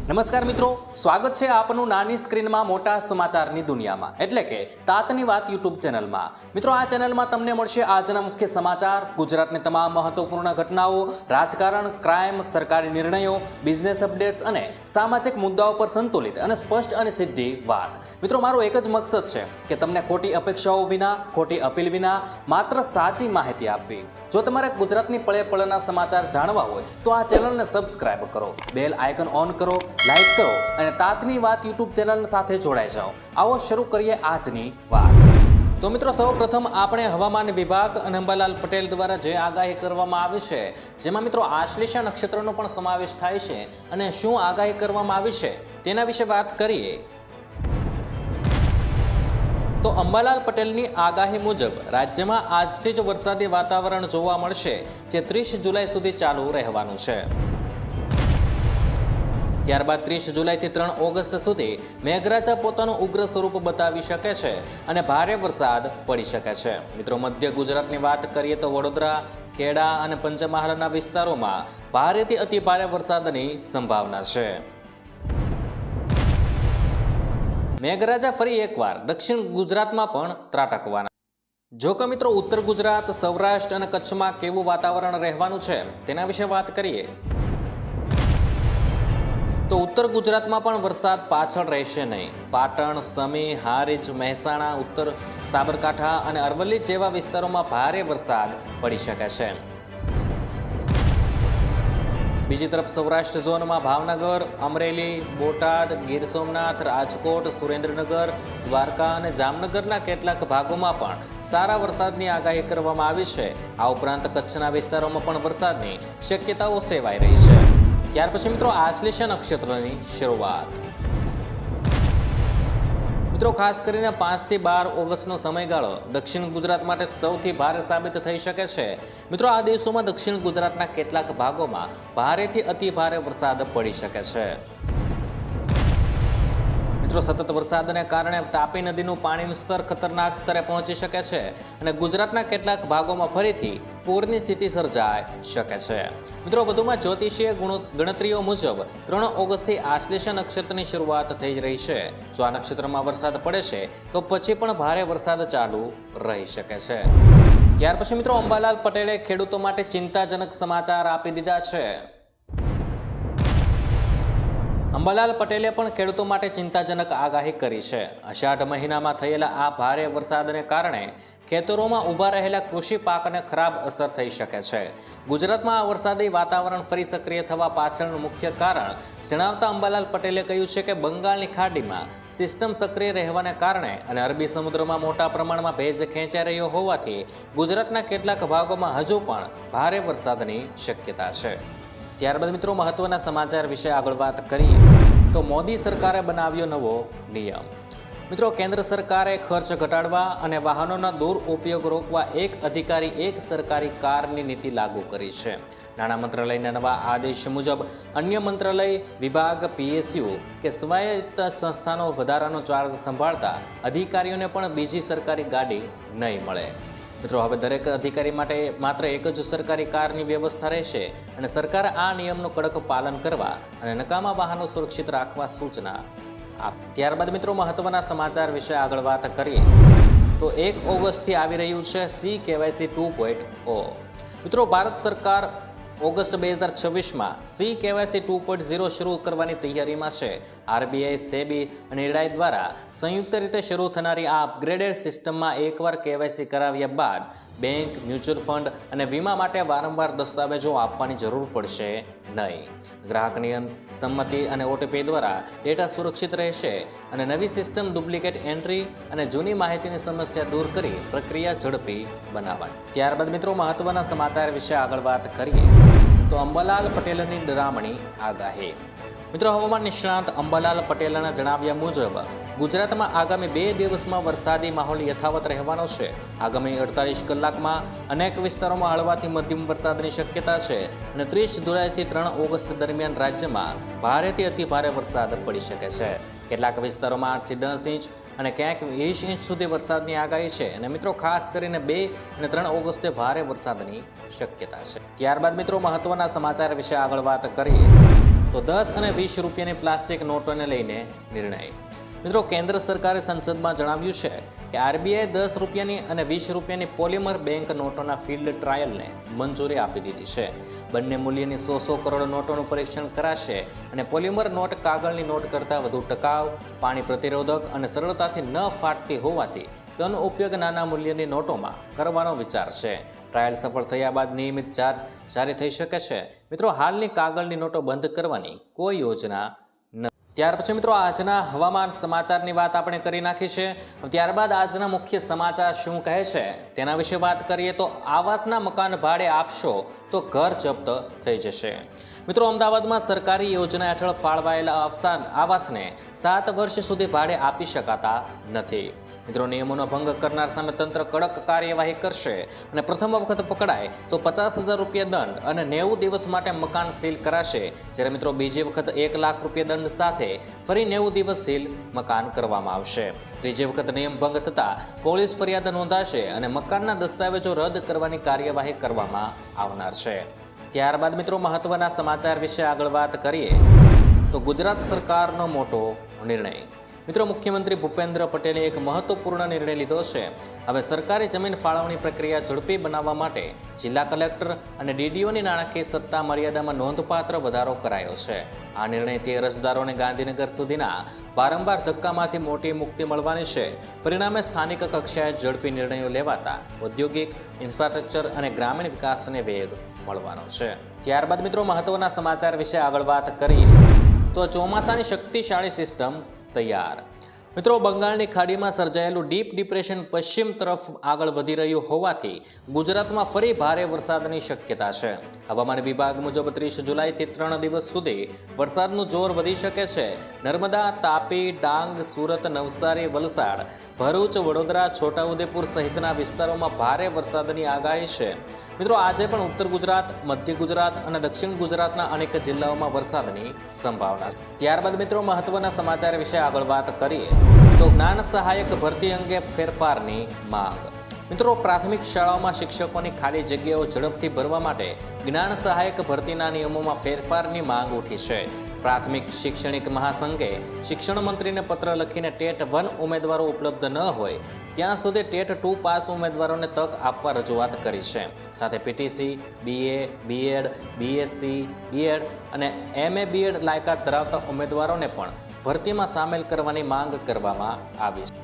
નમસ્કાર મિત્રો, સ્વાગત છે આપનું નાની સ્ક્રીનમાં મોટા સમાચારની દુનિયામાં એટલે કે તાતની વાત યુટ્યુબ ચેનલમાં। મિત્રો, આ ચેનલમાં તમને મળશે આજના મુખ્ય સમાચાર, ગુજરાતની તમામ મહત્વપૂર્ણ ઘટનાઓ, રાજકારણ, ક્રાઇમ, સરકારી નિર્ણયો, બિઝનેસ અપડેટ્સ અને સામાજિક મુદ્દાઓ પર સંતુલિત અને સ્પષ્ટ અને સીધી વાત। મિત્રો, મારો એક જ મકસદ છે કે તમને ખોટી અપેક્ષાઓ વિના, ખોટી અપીલ વિના માત્ર સાચી માહિતી આપવી। જો તમારે ગુજરાતની પળે પળના સમાચાર જાણવા હોય તો આ ચેનલને સબસ્ક્રાઇબ કરો, બેલ આઇકન ઓન કરો, લાઈક કરો અને તાતની વાત યુટ્યુબ ચેનલ સાથે જોડાઈ જાઓ। આવો શરૂ કરીએ આજની વાત। તો મિત્રો, સૌપ્રથમ આપણે હવામાન વિભાગ અને અંબાલાલ પટેલ દ્વારા જે આગાહી કરવામાં આવી છે, જેમાં મિત્રો આશ્લેષા નક્ષત્રનો પણ સમાવેશ થાય છે અને શું આગાહી કરવામાં આવી છે તેના વિશે વાત કરીએ તો અંબાલાલ પટેલની આગાહી મુજબ રાજ્યમાં આજથી જ વરસાદી વાતાવરણ જોવા મળશે, જે 30 જુલાઈ સુધી ચાલુ રહેવાનું છે। ત્યારબાદ 30 જુલાઈથી 3 ઓગસ્ટ સુધી મેઘરાજા પોતાનું ઉગ્ર સ્વરૂપ બતાવી શકે છે અને ભારે વરસાદ પડી શકે છે। મિત્રો, મધ્ય ગુજરાતની વાત કરીએ તો વડોદરા, ખેડા અને પંચમહાલના વિસ્તારોમાં ભારેથી અતિ ભારે વરસાદની સંભાવના છે। મેઘરાજા ફરી એકવાર દક્ષિણ ગુજરાતમાં પણ ત્રાટકવાના। જો કે મિત્રો, ઉત્તર ગુજરાત, સૌરાષ્ટ્ર અને કચ્છમાં કેવું વાતાવરણ રહેવાનું છે તેના વિશે વાત કરીએ તો ઉત્તર ગુજરાતમાં પણ વરસાદ પાછળ રહેશે નહીં। પાટણ, સમી, હારીજ, મહેસાણા, ઉત્તર સાબરકાંઠા અને અરવલ્લી જેવા વિસ્તારોમાં ભારે વરસાદ પડી શકે છે। બીજી તરફ સૌરાષ્ટ્ર ઝોનમાં ભાવનગર, અમરેલી, બોટાદ, ગીર સોમનાથ, રાજકોટ, સુરેન્દ્રનગર, દ્વારકા અને જામનગરના કેટલાક ભાગોમાં પણ સારા વરસાદની આગાહી કરવામાં આવી છે। આ ઉપરાંત કચ્છના વિસ્તારોમાં પણ વરસાદની શક્યતાઓ સેવાઈ રહી છે। ત્યાર પછી મિત્રો, આશ્લેષા નક્ષત્રની શરૂઆત। મિત્રો, ખાસ કરીને 5 થી 12 ઓગસ્ટનો સમયગાળો દક્ષિણ ગુજરાત માટે સૌથી ભારે સાબિત થઈ શકે છે। મિત્રો, આ દિવસોમાં દક્ષિણ ગુજરાતના કેટલાક ભાગોમાં ભારેથી અતિ ભારે વરસાદ પડી શકે છે। મિત્રો, સતત વરસાદને કારણે તાપી નદીનું પાણીનું સ્તર ખતરનાક સ્તરે પહોંચી શકે છે અને ગુજરાતના કેટલાક ભાગોમાં ફરીથી પૂરની સ્થિતિ સર્જાઈ શકે છે। મિત્રો, વધુમાં જ્યોતિષીય ગણતરીઓ મુજબ 3 ઓગસ્ટથી આશ્લેષા નક્ષત્રની શરૂઆત થઈ રહી છે। જો આ નક્ષત્રમાં વરસાદ પડે છે તો પછી પણ ભારે વરસાદ ચાલુ રહી શકે છે। ત્યાર પછી મિત્રો, અંબાલાલ પટેલે ખેડૂતો માટે ચિંતાજનક સમાચાર આપી દીધા છે। અંબાલાલ પટેલે પણ ખેડૂતો માટે ચિંતાજનક આગાહી કરી છે। અષાઢ મહિનામાં થયેલા આ ભારે વરસાદને કારણે ખેતરોમાં ઊભા રહેલા કૃષિ પાકને ખરાબ અસર થઈ શકે છે। ગુજરાતમાં આ વરસાદી વાતાવરણ ફરી સક્રિય થવા પાછળનું મુખ્ય કારણ જણાવતા અંબાલાલ પટેલે કહ્યું છે કે બંગાળની ખાડીમાં સિસ્ટમ સક્રિય રહેવાને કારણે અને અરબી સમુદ્રમાં મોટા પ્રમાણમાં ભેજ ખેંચાઈ રહ્યો હોવાથી ગુજરાતના કેટલાક ભાગોમાં હજુ પણ ભારે વરસાદની શક્યતા છે। ત્યારબાદ મિત્રો, મહત્વના સમાચાર વિશે આગળ વાત કરીએ તો મોદી સરકારે બનાવ્યો નવો નિયમ। મિત્રો, કેન્દ્ર સરકારે ખર્ચ ઘટાડવા અને વાહનોના દુરુપયોગ રોકવા એક અધિકારી એક સરકારી કારની નીતિ લાગુ કરી છે। નાણાં મંત્રાલયના નવા આદેશ મુજબ અન્ય મંત્રાલય, વિભાગ, પીએસયુ કે સ્વાયત્ત સંસ્થાનો વધારાનો ચાર્જ સંભાળતા અધિકારીઓને પણ બીજી સરકારી ગાડી નહીં મળે। મિત્રો, હવે દરેક અધિકારી માટે માત્ર એક જ સરકારી કારની વ્યવસ્થા રહેશે અને સરકાર આ નિયમનું કડક પાલન કરવા અને નકામા વાહનો સુરક્ષિત રાખવા સૂચના આપી। ત્યારબાદ મિત્રો, મહત્વના સમાચાર વિશે આગળ વાત કરીએ તો 1 ઓગસ્ટથી આવી રહ્યું છે CKYC 2.0। મિત્રો, ભારત સરકાર ઓગસ્ટ 2026માં CKYC 2.0 શરૂ કરવાની તૈયારીમાં છે। આરબીઆઈ, સેબી અને ઇરડાઈ દ્વારા સંયુક્ત રીતે શરૂ થનારી આ અપગ્રેડેડ સિસ્ટમમાં એકવાર કેવાયસી કરાવ્યા બાદ બેંક, મ્યુચ્યુઅલ ફંડ અને વીમા માટે વારંવાર દસ્તાવેજો આપવાની જરૂર પડશે નહીં। ગ્રાહકની સંમતિ અને ઓટીપી દ્વારા ડેટા સુરક્ષિત રહેશે અને નવી સિસ્ટમ ડુપ્લિકેટ એન્ટ્રી અને જૂની માહિતીની સમસ્યા દૂર કરી પ્રક્રિયા ઝડપી બનાવવાની। ત્યારબાદ મિત્રો, મહત્વના સમાચાર વિશે આગળ વાત કરીએ તો અંબાલાલ પટેલની ડરામણી આગાહી। મિત્રો, હવામાન નિષ્ણાત અંબાલાલ પટેલના જણાવ્યા મુજબ ગુજરાતમાં આગામી 2 દિવસમાં વરસાદી માહોલ યથાવત રહેવાનો છે। આગામી 48 કલાકમાં અનેક વિસ્તારોમાં હળવાથી મધ્યમ વરસાદની શક્યતા છે અને 30 જુલાઈથી 3 ઓગસ્ટ દરમિયાન રાજ્યમાં ભારેથી અતિ ભારે વરસાદ પડી શકે છે। કેટલાક વિસ્તારોમાં 8 થી 10 ઇંચ અને ક્યાંક 20 ઇંચ સુધી વરસાદની આગાહી છે અને મિત્રો, ખાસ કરીને 2 અને 3 ઓગસ્ટે ભારે વરસાદની શક્યતા છે। ત્યારબાદ મિત્રો, મહત્વના સમાચાર વિશે આગળ વાત કરીએ તો 10 અને 20 રૂપિયાની પ્લાસ્ટિક નોટોને લઈને નિર્ણય. મિત્રો, કેન્દ્ર સરકારે સંસદમાં જણાવ્યું છે કે આરબીઆઈ 10 રૂપિયાની અને 20 રૂપિયાની પોલિમર બેંક નોટોના ફિલ્ડ ટ્રાયલને મંજૂરી આપી દીધી છે. બંને મૂલ્યની 100 કરોડ નોટોનું પરીક્ષણ કરાશે અને પોલિમર નોટ કાગળની નોટ કરતાં વધુ ટકાઉ, પાણી પ્રતિરોધક અને સરળતાથી ન ફાટતી હોવાથી તેનો ઉપયોગ નાના મૂલ્યની નોટોમાં કરવાનો વિચાર છે. ટ્રાયલ સફળ થયા બાદ નિયમિત ચાર્જ જારી થઈ શકે છે. મિત્રો, હાલની કાગળની નોટો બંધ કરવાની કોઈ યોજના નથી. ત્યાર પછી મિત્રો આજના હવામાન સમાચારની વાત આપણે કરી નાખી છે. ત્યારબાદ આજના મુખ્ય સમાચાર શું કહે છે તેના વિશે વાત કરીએ તો આવાસના મકાન ભાડે આપશો તો ઘર જપ્ત થઈ જશે. મિત્રો, અમદાવાદમાં સરકારી યોજના હેઠળ ફાળવાયેલા આવાસને 7 વર્ષ સુધી ભાડે આપી શકાતા નથી. મિત્રો, નિયમોનો ભંગ કરનાર સામે તંત્ર કડક કાર્યવાહી કરશે અને પ્રથમ વખત પકડાય તો 50,000 રૂપિયા દંડ અને 90 દિવસ માટે મકાન સીલ કરાશે. જ્યારે મિત્રો બીજી વખત 1 લાખ રૂપિયા દંડ સાથે ફરી 90 દિવસ સીલ મકાન કરવામાં આવશે. ત્રીજી વખત નિયમ ભંગ થતાં પોલીસ ફરિયાદ નોંધાશે અને મકાનના દસ્તાવેજો રદ કરવાની કાર્યવાહી કરવામાં આવનાર છે. ત્યારબાદ મિત્રો મહત્વના સમાચાર વિશે આગળ વાત કરીએ તો ગુજરાત સરકારનો મોટો નિર્ણય. મિત્રો, મુખ્યમંત્રી ભૂપેન્દ્ર પટેલે એક મહત્વપૂર્ણ નિર્ણય લીધો છે. હવે સરકારી જમીન ફાળવણી પ્રક્રિયા ઝડપી બનાવવા માટે જિલ્લા કલેક્ટર અને ડીડીઓની નાણાકીય સત્તા મર્યાદામાં નોંધપાત્ર વધારો કરાયો છે. આ નિર્ણયથી અરજદારોને ગાંધીનગર સુધીના વારંવાર ધક્કામાંથી મોટી મુક્તિ મળવાની છે. પરિણામે સ્થાનિક કક્ષાએ ઝડપી નિર્ણયો લેવાતા ઔદ્યોગિક, ઇન્ફ્રાસ્ટ્રક્ચર અને ગ્રામીણ વિકાસને વેગ મળવાનો છે. ત્યારબાદ મિત્રો મહત્વના સમાચાર વિશે આગળ વાત કરીએ તો ચોમાસાની શક્તિશાળી સિસ્ટમ તૈયાર. મિત્રો, બંગાળની ખાડીમાં સર્જાયેલું ડીપ ડિપ્રેશન પશ્ચિમ તરફ આગળ વધી રહ્યું હોવાથી ગુજરાતમાં ફરી ભારે વરસાદની શક્યતા છે. હવામાન વિભાગ મુજબ 30 જુલાઈથી 3 દિવસ સુધી વરસાદનું જોર વધી શકે છે. નર્મદા, તાપી, ડાંગ, સુરત, નવસારી, વલસાડ, ભરૂચ, વડોદરા, છોટાઉદેપુર સહિતના વિસ્તારોમાં ભારે વરસાદની આગાહી છે. મિત્રો, આજે પણ ઉત્તર ગુજરાત, મધ્ય ગુજરાત અને દક્ષિણ ગુજરાતના અનેક જિલ્લાઓમાં વરસાદની સંભાવના છે. ત્યારબાદ મિત્રો મહત્વના સમાચાર વિશે આગળ વાત કરીએ તો જ્ઞાન સહાયક ભરતી અંગે ફેરફારની માંગ. મિત્રો, પ્રાથમિક શાળાઓમાં શિક્ષકોની ખાલી જગ્યાઓ ઝડપથી ભરવા માટે જ્ઞાન સહાયક ભરતીના નિયમોમાં ફેરફારની માંગ ઉઠી છે. પ્રાથમિક શૈક્ષણિક મહાસંઘે શિક્ષણ મંત્રીને પત્ર લખીને ટેટ 1 ઉમેદવારો ઉપલબ્ધ ન હોય ત્યાં સુધી ટેટ 2 પાસ ઉમેદવારોને તક આપવા રજૂઆત કરી છે. સાથે PTC, BA, BEd, BSc, BEd અને એમએ બીએડ લાયકાત ધરાવતા ઉમેદવારોને પણ ભરતીમાં સામેલ કરવાની માંગ કરવામાં આવી છે.